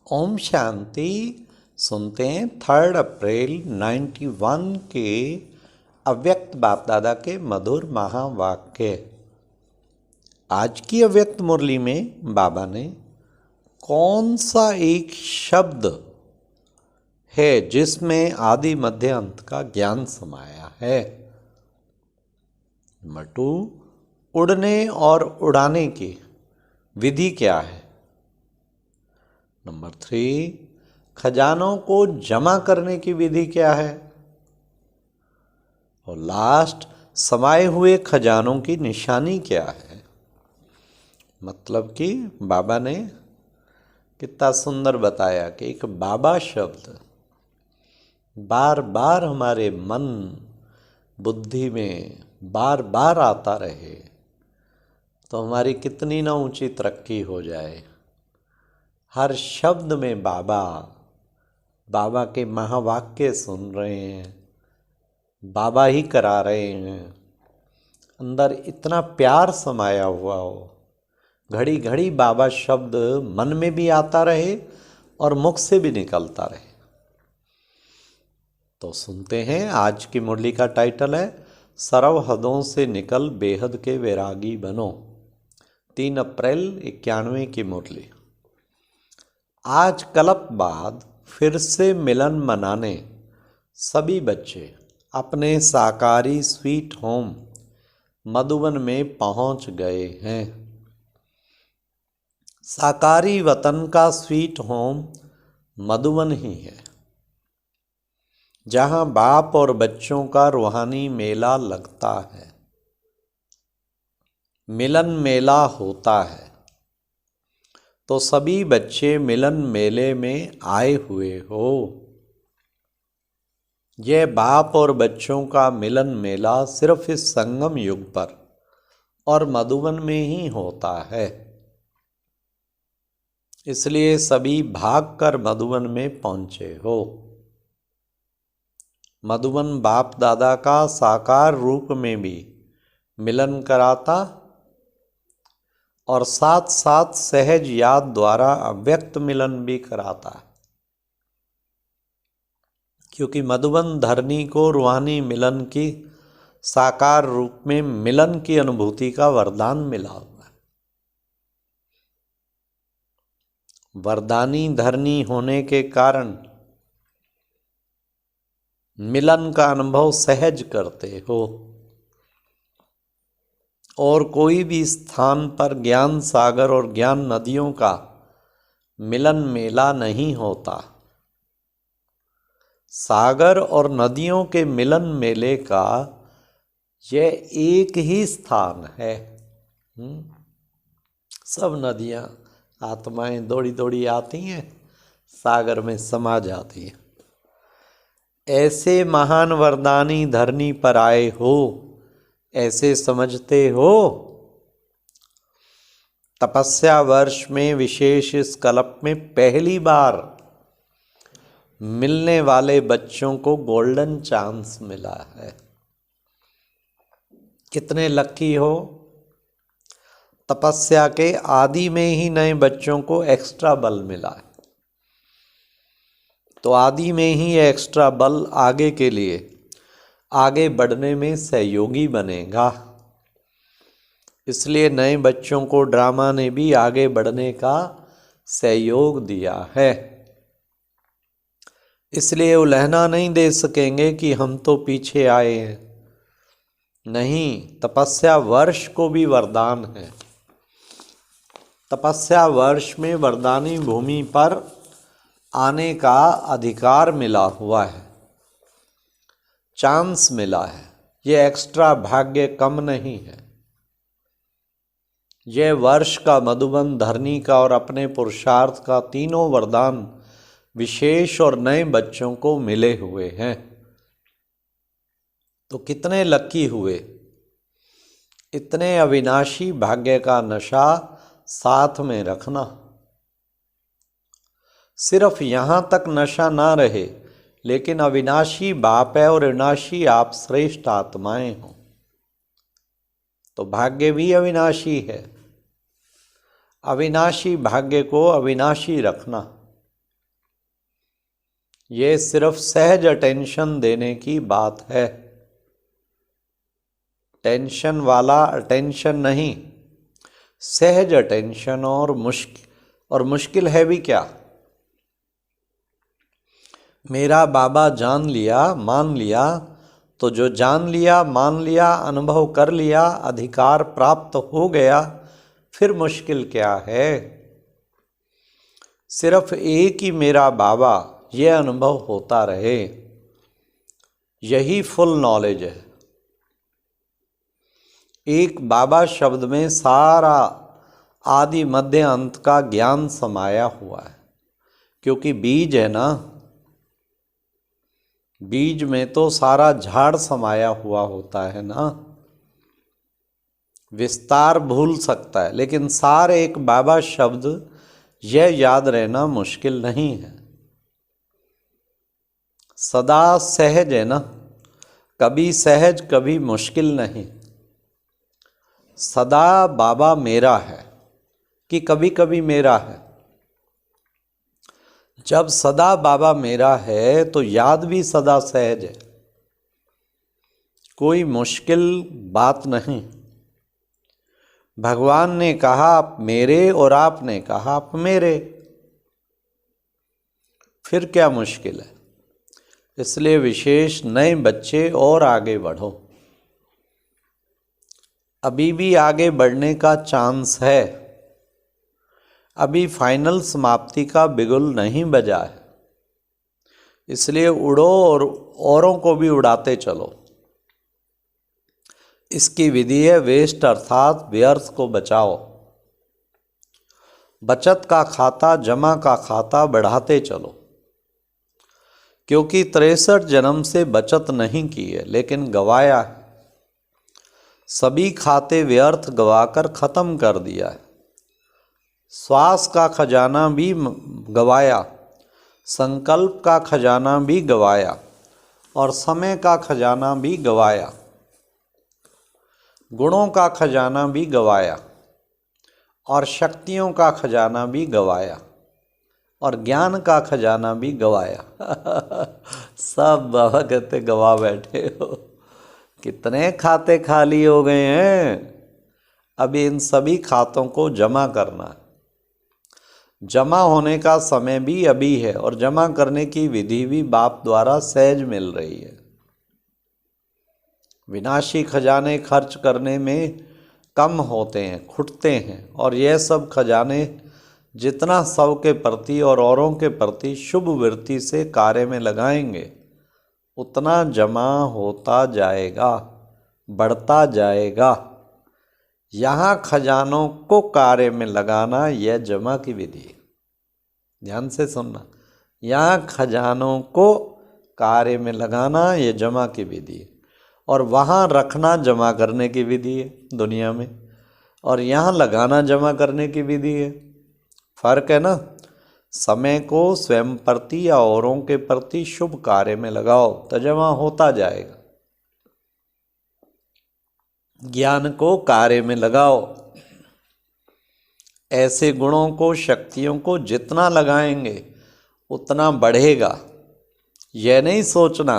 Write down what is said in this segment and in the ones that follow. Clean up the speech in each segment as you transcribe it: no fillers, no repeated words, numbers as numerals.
ओम शांति। सुनते हैं 3 अप्रैल 91 के अव्यक्त बाप दादा के मधुर महावाक्य। आज की अव्यक्त मुरली में बाबा ने कौन सा एक शब्द है जिसमें आदि मध्य अंत का ज्ञान समाया है। नंबर 2, उड़ने और उड़ाने की विधि क्या है। नंबर 3, खजानों को जमा करने की विधि क्या है। और लास्ट, समाये हुए खजानों की निशानी क्या है। मतलब कि बाबा ने कितना सुंदर बताया कि एक बाबा शब्द बार बार हमारे मन बुद्धि में बार बार आता रहे तो हमारी कितनी ना ऊंची तरक्की हो जाए। हर शब्द में बाबा बाबा के महावाक्य सुन रहे हैं, बाबा ही करा रहे हैं। अंदर इतना प्यार समाया हुआ हो, घड़ी घड़ी बाबा शब्द मन में भी आता रहे और मुख से भी निकलता रहे। तो सुनते हैं, आज की मुरली का टाइटल है सर्व हदों से निकल बेहद के वैरागी बनो। 3 अप्रैल 91 की मुरली। आज कल्प बाद फिर से मिलन मनाने सभी बच्चे अपने साकारी स्वीट होम मधुबन में पहुंच गए हैं। साकारी वतन का स्वीट होम मधुबन ही है, जहां बाप और बच्चों का रूहानी मेला लगता है, मिलन मेला होता है। तो सभी बच्चे मिलन मेले में आए हुए हो। यह बाप और बच्चों का मिलन मेला सिर्फ इस संगम युग पर और मधुबन में ही होता है। इसलिए सभी भागकर मधुबन में पहुंचे हो। मधुबन बाप दादा का साकार रूप में भी मिलन कराता और साथ साथ सहज याद द्वारा अव्यक्त मिलन भी कराता है, क्योंकि मधुबन धरनी को रूहानी मिलन की साकार रूप में मिलन की अनुभूति का वरदान मिला हुआ है। वरदानी धरनी होने के कारण मिलन का अनुभव सहज करते हो। और कोई भी स्थान पर ज्ञान सागर और ज्ञान नदियों का मिलन मेला नहीं होता। सागर और नदियों के मिलन मेले का यह एक ही स्थान है। सब नदियां आत्माएं दौड़ी दौड़ी आती हैं, सागर में समा जाती हैं। ऐसे महान वरदानी धरनी पर आए हो, ऐसे समझते हो। तपस्या वर्ष में विशेष इस कल्प में पहली बार मिलने वाले बच्चों को गोल्डन चांस मिला है। कितने लकी हो। तपस्या के आदि में ही नए बच्चों को एक्स्ट्रा बल मिला है, तो आदि में ही एक्स्ट्रा बल आगे के लिए आगे बढ़ने में सहयोगी बनेगा। इसलिए नए बच्चों को ड्रामा ने भी आगे बढ़ने का सहयोग दिया है। इसलिए उलहना नहीं दे सकेंगे कि हम तो पीछे आए हैं। नहीं, तपस्या वर्ष को भी वरदान है। तपस्या वर्ष में वरदानी भूमि पर आने का अधिकार मिला हुआ है, चांस मिला है। यह एक्स्ट्रा भाग्य कम नहीं है। यह वर्ष का मधुबन धरनी का और अपने पुरुषार्थ का तीनों वरदान विशेष और नए बच्चों को मिले हुए हैं। तो कितने लकी हुए। इतने अविनाशी भाग्य का नशा साथ में रखना। सिर्फ यहां तक नशा ना रहे, लेकिन अविनाशी बाप है और अविनाशी आप श्रेष्ठ आत्माएं हो, तो भाग्य भी अविनाशी है। अविनाशी भाग्य को अविनाशी रखना। ये सिर्फ सहज अटेंशन देने की बात है, टेंशन वाला अटेंशन नहीं, सहज अटेंशन। और मुश्किल है भी क्या? मेरा बाबा जान लिया, मान लिया, तो जो जान लिया, मान लिया, अनुभव कर लिया, अधिकार प्राप्त हो गया, फिर मुश्किल क्या है? सिर्फ एक ही मेरा बाबा, ये अनुभव होता रहे, यही फुल नॉलेज है। एक बाबा शब्द में सारा आदि मध्य अंत का ज्ञान समाया हुआ है, क्योंकि बीज है ना, बीज में तो सारा झाड़ समाया हुआ होता है ना। विस्तार भूल सकता है, लेकिन सार एक बाबा शब्द यह याद रहना मुश्किल नहीं है। सदा सहज है ना, कभी सहज कभी मुश्किल नहीं। सदा बाबा मेरा है कि कभी कभी मेरा है? जब सदा बाबा मेरा है तो याद भी सदा सहज है, कोई मुश्किल बात नहीं। भगवान ने कहा आप मेरे और आपने कहा आप मेरे, फिर क्या मुश्किल है? इसलिए विशेष नए बच्चे और आगे बढ़ो, अभी भी आगे बढ़ने का चांस है, अभी फाइनल समाप्ति का बिगुल नहीं बजा है। इसलिए उड़ो और औरों को भी उड़ाते चलो। इसकी विधि है वेस्ट अर्थात व्यर्थ को बचाओ। बचत का खाता, जमा का खाता बढ़ाते चलो, क्योंकि 63 जन्म से बचत नहीं की है, लेकिन गवाया है। सभी खाते व्यर्थ गवाकर खत्म कर दिया है। श्वास का खजाना भी गवाया, संकल्प का खजाना भी गवाया, और समय का खजाना भी गवाया, गुणों का खजाना भी गवाया, और शक्तियों का खजाना भी गवाया, और ज्ञान का खजाना भी गवाया। सब बाबा कहते गवा बैठे हो। कितने खाते खाली हो गए हैं, अभी इन सभी खातों को जमा करना है। जमा होने का समय भी अभी है, और जमा करने की विधि भी बाप द्वारा सहज मिल रही है। विनाशी खजाने खर्च करने में कम होते हैं, खुटते हैं, और यह सब खजाने जितना सब के प्रति और औरों के प्रति शुभ वृत्ति से कार्य में लगाएंगे, उतना जमा होता जाएगा, बढ़ता जाएगा। यहाँ खजानों को कार्य में लगाना यह जमा की विधि है। ध्यान से सुनना, यहाँ खजानों को कार्य में लगाना यह जमा की विधि है, और वहाँ रखना जमा करने की विधि है दुनिया में, और यहाँ लगाना जमा करने की विधि है। फर्क है ना। समय को स्वयं प्रति या औरों के प्रति शुभ कार्य में लगाओ तो जमा होता जाएगा। ज्ञान को कार्य में लगाओ। ऐसे गुणों को, शक्तियों को जितना लगाएंगे उतना बढ़ेगा। यह नहीं सोचना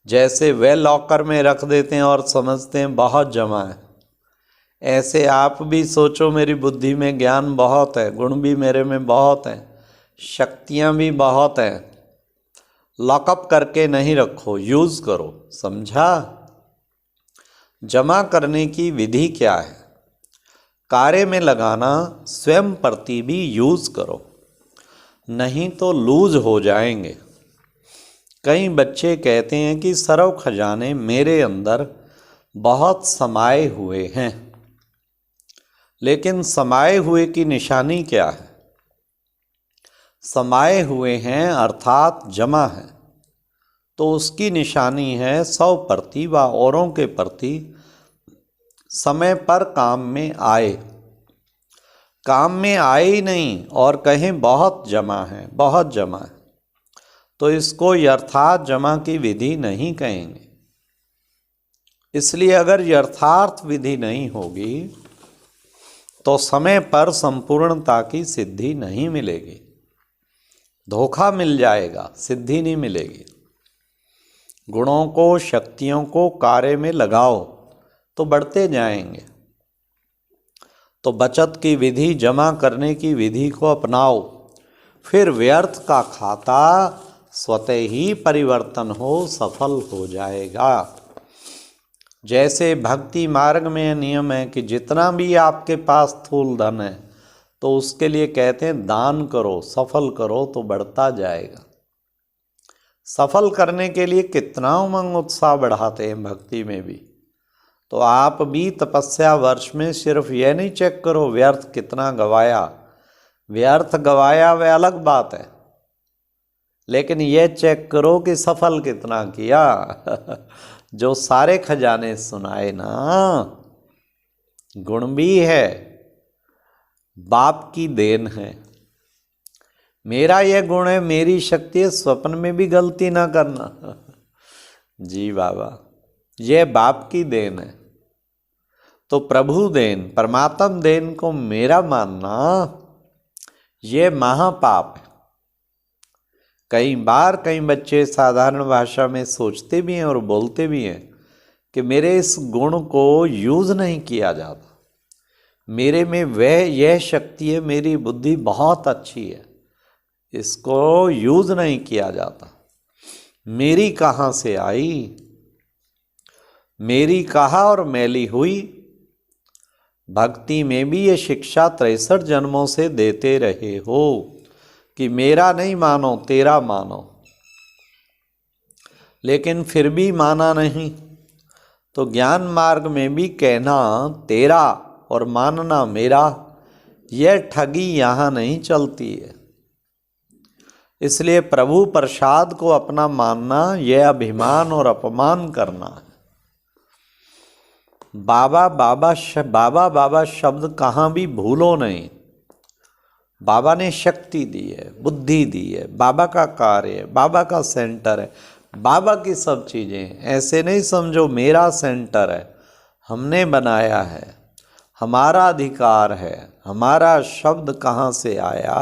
जैसे वे लॉकर में रख देते हैं और समझते हैं बहुत जमा है, ऐसे आप भी सोचो मेरी बुद्धि में ज्ञान बहुत है, गुण भी मेरे में बहुत हैं, शक्तियाँ भी बहुत हैं। लॉकअप करके नहीं रखो, यूज़ करो। समझा? जमा करने की विधि क्या है? कार्य में लगाना, स्वयं प्रति भी यूज़ करो, नहीं तो लूज हो जाएंगे। कई बच्चे कहते हैं कि सर्व खजाने मेरे अंदर बहुत समाये हुए हैं, लेकिन समाये हुए की निशानी क्या है? समाये हुए हैं अर्थात जमा है, तो उसकी निशानी है 100% व औरों के प्रति समय पर काम में आए। काम में आए ही नहीं और कहें बहुत जमा है, बहुत जमा है, तो इसको यथार्थ जमा की विधि नहीं कहेंगे। इसलिए अगर यथार्थ विधि नहीं होगी तो समय पर संपूर्णता की सिद्धि नहीं मिलेगी। धोखा मिल जाएगा, सिद्धि नहीं मिलेगी। गुणों को, शक्तियों को कार्य में लगाओ तो बढ़ते जाएंगे। तो बचत की विधि, जमा करने की विधि को अपनाओ, फिर व्यर्थ का खाता स्वतः ही परिवर्तन हो, सफल हो जाएगा। जैसे भक्ति मार्ग में नियम है कि जितना भी आपके पास स्थूल धन है तो उसके लिए कहते हैं दान करो, सफल करो तो बढ़ता जाएगा। सफल करने के लिए कितना उमंग उत्साह बढ़ाते हैं भक्ति में भी। तो आप भी तपस्या वर्ष में सिर्फ यह नहीं चेक करो व्यर्थ कितना गवाया, व्यर्थ गवाया वह अलग बात है, लेकिन यह चेक करो कि सफल कितना किया। जो सारे खजाने सुनाए ना, गुण भी है, बाप की देन है। मेरा यह गुण है, मेरी शक्ति है, स्वप्न में भी गलती ना करना। जी बाबा, यह बाप की देन है। तो प्रभु देन, परमात्म देन को मेरा मानना यह महापाप है। कई बार कई बच्चे साधारण भाषा में सोचते भी हैं और बोलते भी हैं कि मेरे इस गुण को यूज नहीं किया जाता, मेरे में यह शक्ति है, मेरी बुद्धि बहुत अच्छी है, इसको यूज नहीं किया जाता। मेरी कहाँ से आई, मेरी कहा और मैली हुई। भक्ति में भी ये शिक्षा 63 जन्मों से देते रहे हो कि मेरा नहीं मानो, तेरा मानो, लेकिन फिर भी माना नहीं। तो ज्ञान मार्ग में भी कहना तेरा और मानना मेरा, यह ठगी यहाँ नहीं चलती है। इसलिए प्रभु प्रसाद को अपना मानना यह अभिमान और अपमान करना है। बाबा बाबा शब्द कहाँ भी भूलो नहीं। बाबा ने शक्ति दी है, बुद्धि दी है, बाबा का कार्य है, बाबा का सेंटर है, बाबा की सब चीज़ें। ऐसे नहीं समझो मेरा सेंटर है, हमने बनाया है, हमारा अधिकार है। हमारा शब्द कहाँ से आया,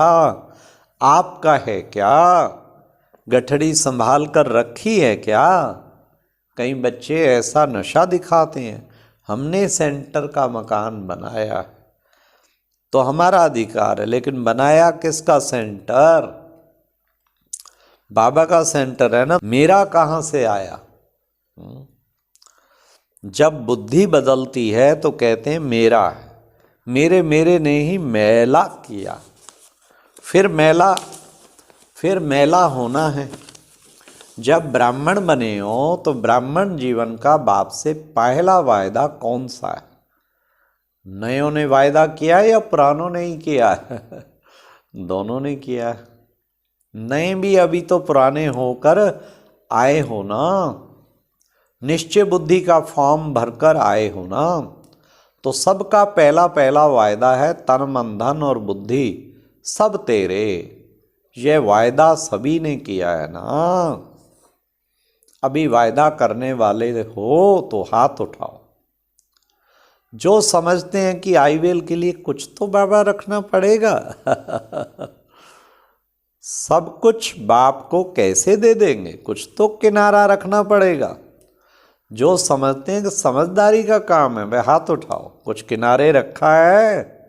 आपका है क्या? गठड़ी संभाल कर रखी है क्या? कई बच्चे ऐसा नशा दिखाते हैं, हमने सेंटर का मकान बनाया है तो हमारा अधिकार है, लेकिन बनाया किसका सेंटर? बाबा का सेंटर है ना। मेरा कहाँ से आया? जब बुद्धि बदलती है तो कहते हैं मेरा है, मेरे ने ही मैला किया, फिर मैला होना है। जब ब्राह्मण बने हो तो ब्राह्मण जीवन का बाप से पहला वायदा कौन सा है? नयों ने वायदा किया या पुरानों ने ही किया है? दोनों ने किया है। नए भी अभी तो पुराने होकर आए हो ना, निश्चय बुद्धि का फॉर्म भरकर आए हो ना। तो सबका पहला वायदा है तन मन धन और बुद्धि सब तेरे। यह वायदा सभी ने किया है ना। अभी वायदा करने वाले हो तो हाथ उठाओ। जो समझते हैं कि आईवेल के लिए कुछ तो बाबा रखना पड़ेगा। सब कुछ बाप को कैसे दे देंगे, कुछ तो किनारा रखना पड़ेगा। जो समझते हैं कि समझदारी का काम है, वह हाथ उठाओ। कुछ किनारे रखा है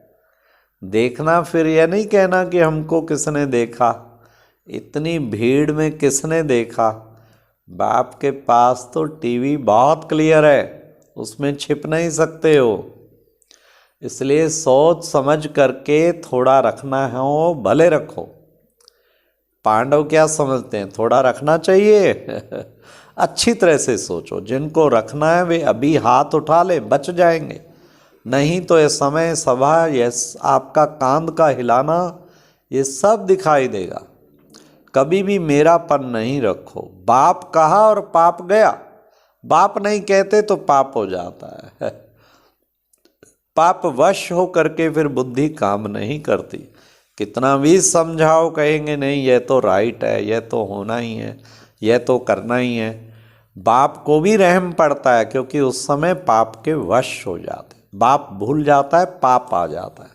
देखना, फिर यह नहीं कहना कि हमको किसने देखा, इतनी भीड़ में किसने देखा। बाप के पास तो टीवी बहुत क्लियर है, उसमें छिप नहीं सकते हो। इसलिए सोच समझ करके थोड़ा रखना है, वो भले रखो। पांडव क्या समझते हैं, थोड़ा रखना चाहिए। अच्छी तरह से सोचो, जिनको रखना है वे अभी हाथ उठा ले, बच जाएंगे। नहीं तो ये समय सभा, ये आपका कांध का हिलाना, ये सब दिखाई देगा। कभी भी मेरापन नहीं रखो। बाप कहा और पाप गया। बाप नहीं कहते तो पाप हो जाता है। पाप वश हो करके फिर बुद्धि काम नहीं करती। कितना भी समझाओ, कहेंगे नहीं यह तो राइट है, यह तो होना ही है, यह तो करना ही है। बाप को भी रहम पड़ता है, क्योंकि उस समय पाप के वश हो जाते। बाप भूल जाता है, पाप आ जाता है,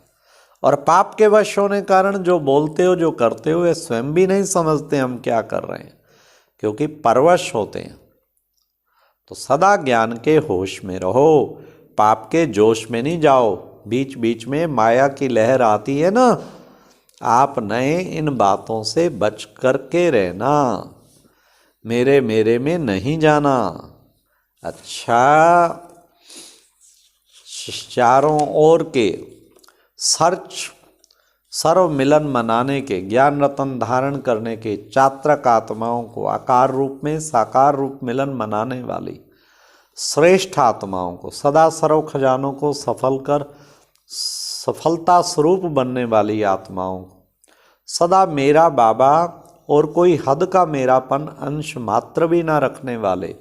और पाप के वश होने कारण जो बोलते हो, जो करते हो, ये स्वयं भी नहीं समझते हम क्या कर रहे हैं, क्योंकि परवश होते हैं। तो सदा ज्ञान के होश में रहो, पाप के जोश में नहीं जाओ। बीच बीच में माया की लहर आती है ना, आप नए इन बातों से बच करके रहना, मेरे मेरे में नहीं जाना। अच्छा, चारों ओर के सर्व मिलन मनाने के, ज्ञान रतन धारण करने के चात्रक आत्माओं को आकार रूप में साकार रूप मिलन मनाने वाली श्रेष्ठ आत्माओं को, सदा सर्व खजानों को सफलता स्वरूप बनने वाली आत्माओं को, सदा मेरा बाबा और कोई हद का मेरापन अंश मात्र भी ना रखने वाले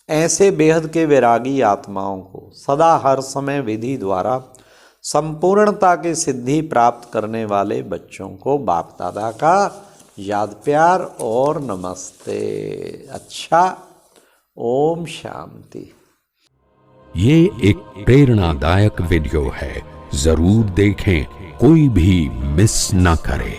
ऐसे बेहद के वैरागी आत्माओं को, सदा हर समय विधि द्वारा संपूर्णता की सिद्धि प्राप्त करने वाले बच्चों को बाप दादा का याद प्यार और नमस्ते। अच्छा, ओम शांति। ये एक प्रेरणादायक वीडियो है, जरूर देखें, कोई भी मिस ना करे।